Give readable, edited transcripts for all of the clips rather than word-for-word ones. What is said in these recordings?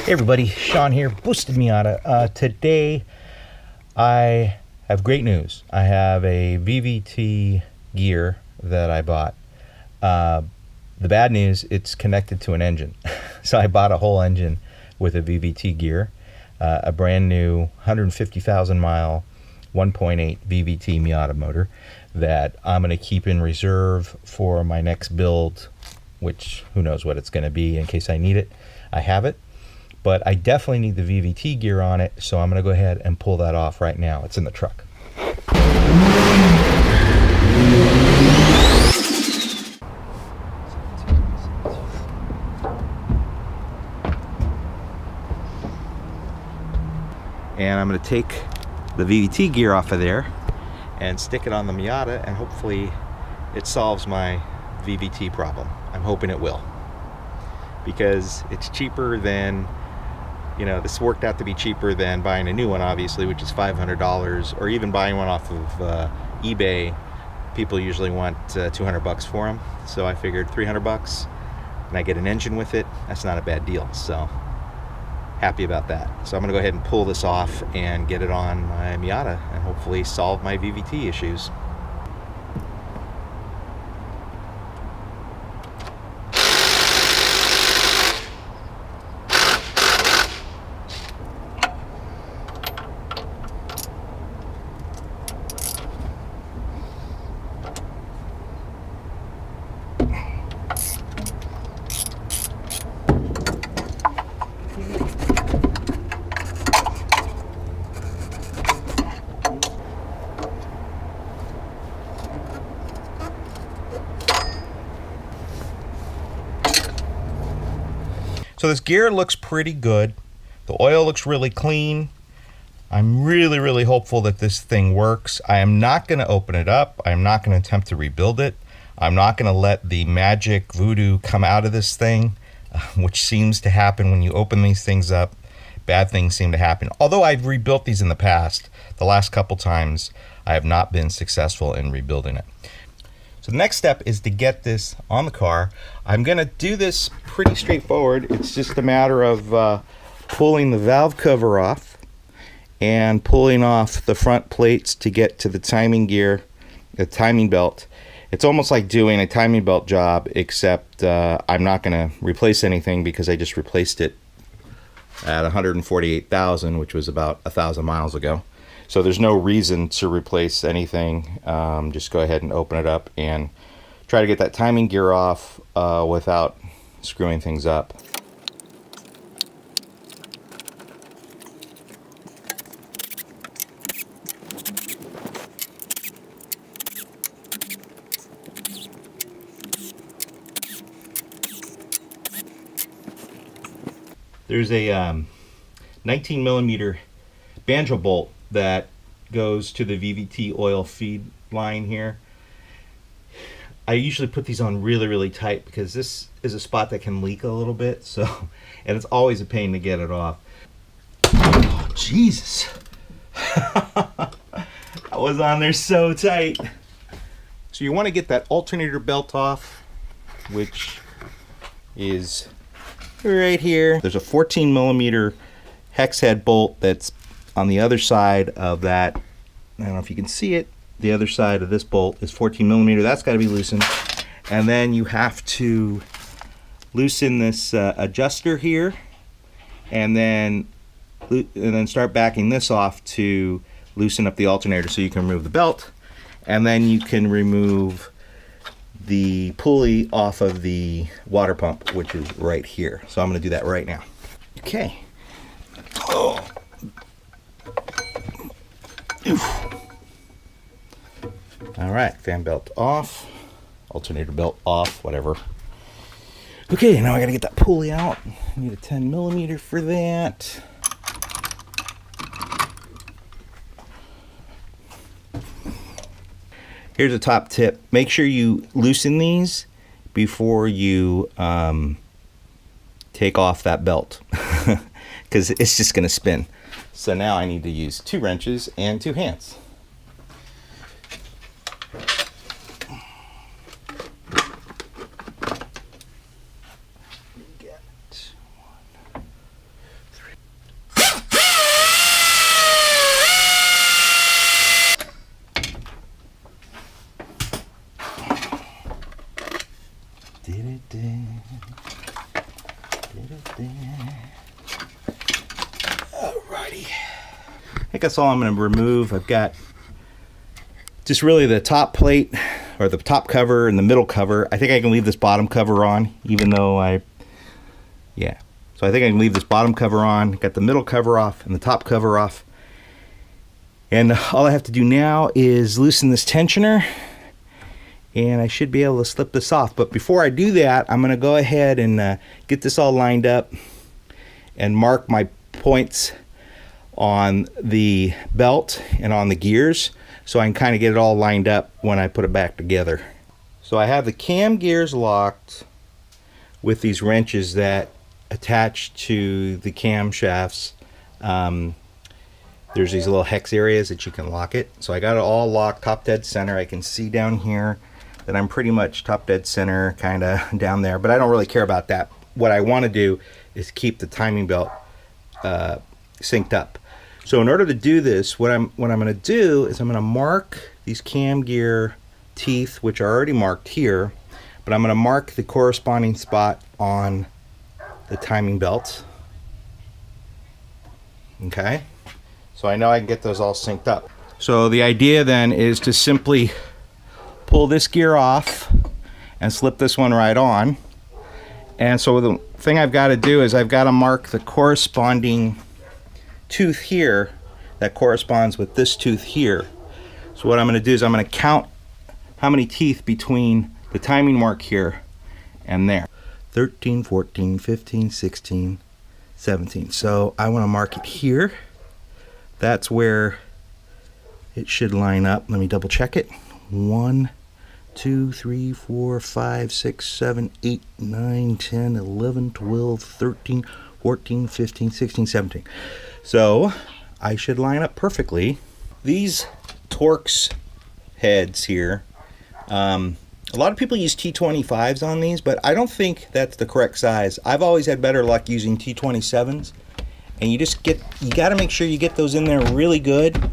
Hey everybody, Sean here, Boosted Miata. Today I have great news. I have a VVT gear that I bought. The bad news, it's connected to an engine. So I bought a whole engine with a VVT gear, a brand new 150,000 mile 1.8 VVT Miata motor that I'm going to keep in reserve for my next build, which who knows what it's going to be in case I need it. I have it. But I definitely need the VVT gear on it, so I'm going to go ahead and pull that off right now. It's in the truck. And I'm going to take the VVT gear off of there and stick it on the Miata, and hopefully it solves my VVT problem. I'm hoping it will, because it's cheaper than, you know, this worked out to be cheaper than buying a new one, obviously, which is $500, or even buying one off of eBay. People usually want 200 bucks for them, so I figured 300 bucks, and I get an engine with it. That's not a bad deal, so happy about that. So I'm gonna go ahead and pull this off and get it on my Miata and hopefully solve my VVT issues. So this gear looks pretty good. The oil looks really clean. I'm really hopeful that this thing works. I am not going to open it up. I'm not going to attempt to rebuild it. I'm not going to let the magic voodoo come out of this thing, which seems to happen when you open these things up. Bad things seem to happen. Although I've rebuilt these in the past, the last couple times I have not been successful in rebuilding it. So the next step is to get this on the car. I'm going to do this pretty straightforward. It's just a matter of pulling the valve cover off and pulling off the front plates to get to the timing gear, the timing belt. It's almost like doing a timing belt job, except I'm not going to replace anything because I just replaced it at 148,000, which was about 1,000 miles ago. So there's no reason to replace anything. Just go ahead and open it up and try to get that timing gear off without screwing things up. There's a 19 millimeter banjo bolt that goes to the VVT oil feed line here. I usually put these on really tight because this is a spot that can leak a little bit, so, and it's always a pain to get it off. Oh, Jesus. I was on there so tight. So you want to get that alternator belt off, which is right here. There's a 14 millimeter hex head bolt that's on the other side of that. I don't know if you can see it. The other side of this bolt is 14 millimeter. That's got to be loosened. And then you have to loosen this adjuster here, and then start backing this off to loosen up the alternator so you can remove the belt. And then you can remove the pulley off of the water pump, which is right here. So I'm going to do that right now. Okay. Oh. All right, fan belt off, alternator belt off, whatever. Okay, now I gotta get that pulley out. I need a 10 millimeter for that. Here's a top tip. Make sure you loosen these before you take off that belt, because it's just gonna spin. So now I need to use 2 wrenches and 2 hands. think that's all I'm going to remove. I've got just really the top plate, or the top cover and the middle cover. I think I can leave this bottom cover on, even though yeah. So I think I can leave this bottom cover on, got the middle cover off and the top cover off. And all I have to do now is loosen this tensioner, and I should be able to slip this off. But before I do that, I'm going to go ahead and get this all lined up and mark my points on the belt and on the gears, so I can kind of get it all lined up when I put it back together. So I have the cam gears locked with these wrenches that attach to the camshafts. There's these little hex areas that you can lock it. So I got it all locked top dead center. I can see down here that I'm pretty much top dead center, kind of down there, but I don't really care about that. What I want to do is keep the timing belt synced up. So in order to do this, what I'm going to do is I'm going to mark these cam gear teeth, which are already marked here, but I'm going to mark the corresponding spot on the timing belt. Okay, so I know I can get those all synced up. So the idea then is to simply pull this gear off and slip this one right on. And so the thing I've got to do is I've got to mark the corresponding tooth here that corresponds with this tooth here. So what I'm going to do is I'm going to count how many teeth between the timing mark here and there. 13, 14, 15, 16, 17. So I want to mark it here. That's where it should line up. Let me double check it. 1, 2, 3, 4, 5, 6, 7, 8, 9, 10, 11, 12, 13, 14, 15, 16, 17. So I should line up perfectly. These Torx heads here, a lot of people use T25s on these, but I don't think that's the correct size. I've always had better luck using T27s, and you got to make sure you get those in there really good,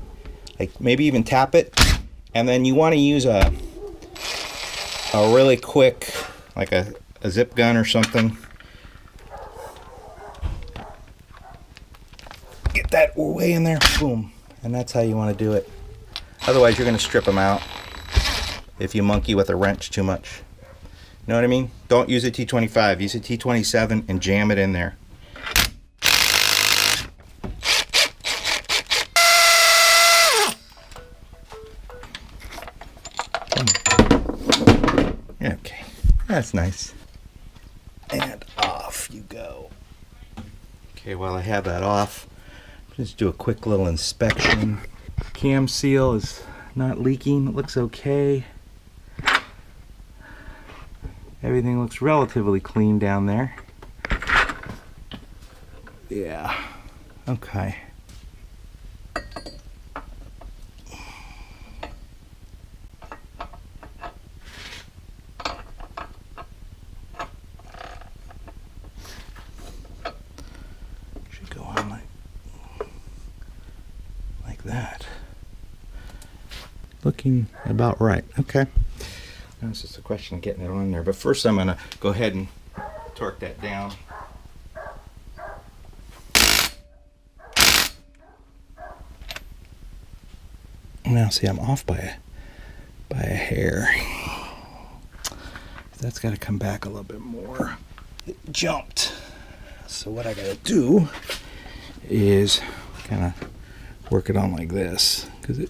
like maybe even tap it, and then you want to use a really quick, like a zip gun or something. Get that way in there, boom, and that's how you want to do it. Otherwise you're going to strip them out if you monkey with a wrench too much. You know what I mean? Don't use a T25, use a T27 and jam it in there. Okay, that's nice. And off you go. Okay, while I have that off, just do a quick little inspection. Cam seal is not leaking, it looks okay. Everything looks relatively clean down there. Yeah, okay. Should go on like that. Looking about right. Okay. Now it's just a question of getting it on there. But first I'm going to go ahead and torque that down. Now see, I'm off by a hair. That's got to come back a little bit more. It jumped. So what I got to do is kind of work it on like this, because it.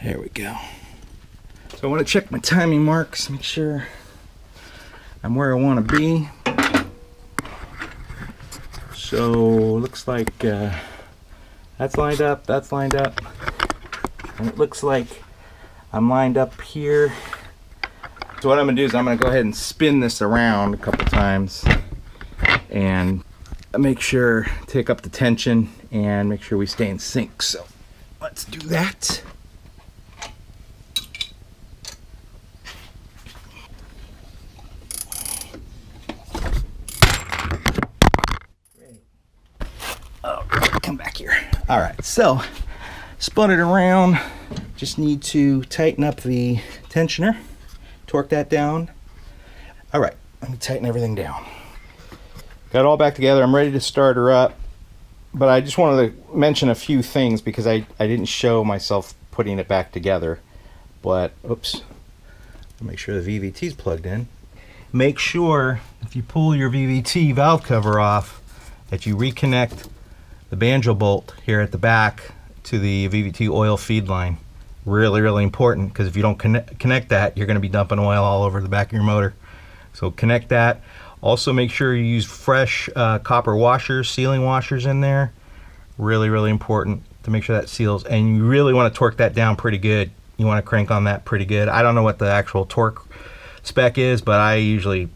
There we go. So I want to check my timing marks, make sure I'm where I want to be. So looks like that's lined up, that's lined up, and it looks like I'm lined up here. So what I'm going to do is I'm going to go ahead and spin this around a couple times and make sure, take up the tension and make sure we stay in sync. So let's do that. Come back here. All right, so spun it around. Just need to tighten up the tensioner, torque that down. All right, let me tighten everything down. Got it all back together. I'm ready to start her up. But I just wanted to mention a few things because I didn't show myself putting it back together. But, oops, make sure the VVT is plugged in. Make sure if you pull your VVT valve cover off that you reconnect the banjo bolt here at the back to the VVT oil feed line. Really, really important, because if you don't connect that, you're going to be dumping oil all over the back of your motor. So connect that. Also make sure you use fresh copper washers, sealing washers in there. Really, really important to make sure that seals. And you really want to torque that down pretty good. You want to crank on that pretty good. I don't know what the actual torque spec is, but I usually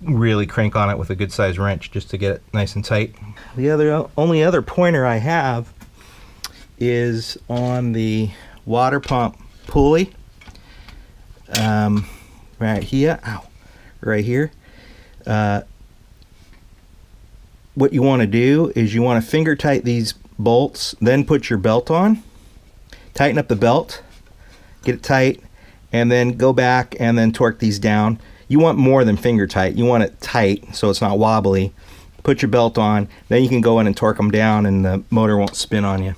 really crank on it with a good size wrench just to get it nice and tight. The only other pointer I have is on the water pump pulley. Right here. Ow. Right here. What you want to do is you want to finger tight these bolts, then put your belt on, tighten up the belt, get it tight, and then go back and then torque these down. You want more than finger tight. You want it tight so it's not wobbly. Put your belt on, then you can go in and torque them down and the motor won't spin on you.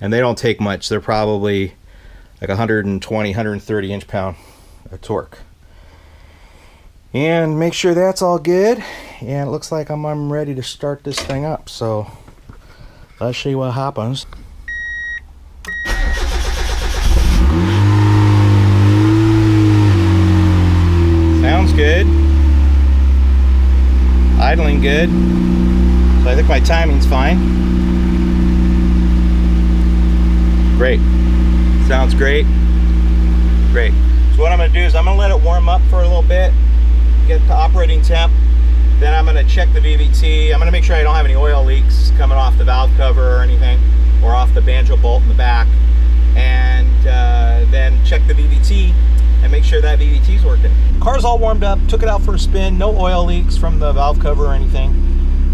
And they don't take much. They're probably like 120, 130 inch-pound of torque. And make sure that's all good. And it looks like I'm ready to start this thing up. So let's see what happens. Sounds good. Idling good. So I think my timing's fine. Great. Sounds great. Great. So what I'm going to do is I'm going to let it warm up for a little bit, get to operating temp. Then I'm going to check the VVT. I'm going to make sure I don't have any oil leaks coming off the valve cover or anything, or off the banjo bolt in the back. And then check the VVT and make sure that VVT is working. Car's all warmed up, took it out for a spin, no oil leaks from the valve cover or anything.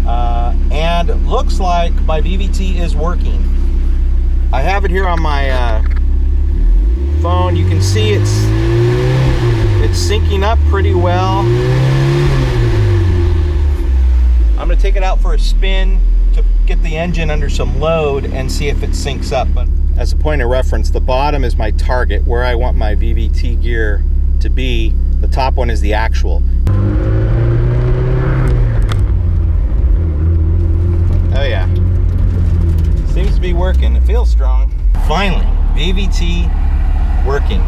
And it looks like my VVT is working. I have it here on my phone. You can see it's syncing up pretty well. I'm going to take it out for a spin to get the engine under some load and see if it syncs up. But as a point of reference, the bottom is my target, where I want my VVT gear to be. The top one is the actual. Oh yeah. Seems to be working. It feels strong. Finally, VVT working.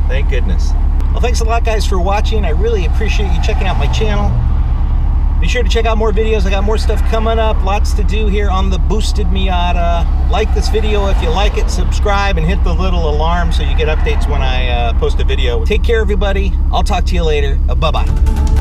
Thank goodness. Well, thanks a lot, guys, for watching. I really appreciate you checking out my channel. Be sure to check out more videos. I got more stuff coming up. Lots to do here on the boosted Miata. Like this video if you like it. Subscribe and hit the little alarm so you get updates when I post a video. Take care, everybody. I'll talk to you later. Bye-bye.